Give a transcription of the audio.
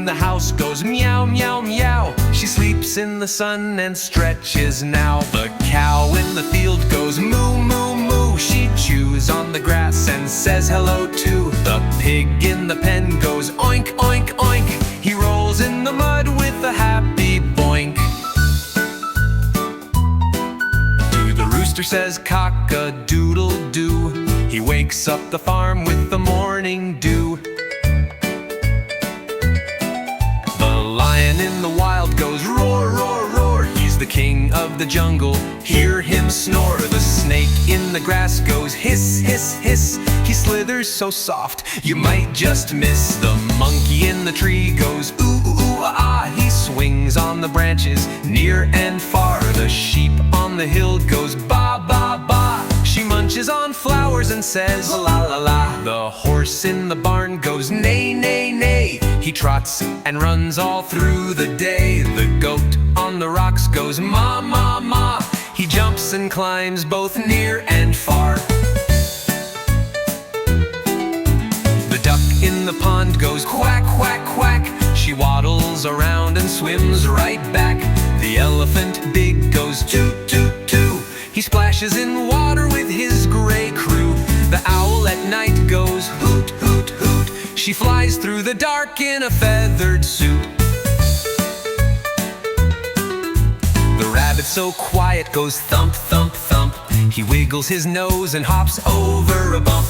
the house goes meow, meow, meow. She sleeps in the sun and stretches now. The cow in the field goes moo, moo, moo. She chews on the grass and says hello too. The pig in the pen goes oink, oink, oink. He rolls in the mud with a happy boink. The rooster says cock-a-doodle-doo. He wakes up the farm with the morning dew. The lion in the wild goes roar, roar, roar. He's the king of the jungle, hear him snore. The snake in the grass goes hiss, hiss, hiss. He slithers so soft, you might just miss. The monkey in the tree goes ooh, ooh, ooh, ah, ah. He swings on the branches near and far. The sheep on the hill goes ba, ba, ba. She munches on flowers and says la, la, la. The horse in the barn goes neigh, neigh, neigh. He trots and runs all through the day. The goat on the rocks goes ma, ma, ma. He jumps and climbs both near and far. The duck in the pond goes quack, quack, quack. She waddles around and swims right back. The elephant big goes toot, toot, toot. He splashes in water with his gray crew. The owl at night goes hoot, hoot, hoot. She flies through the dark in a feathered suit. The rabbit so quiet goes thump, thump, thump. He wiggles his nose and hops over a bump.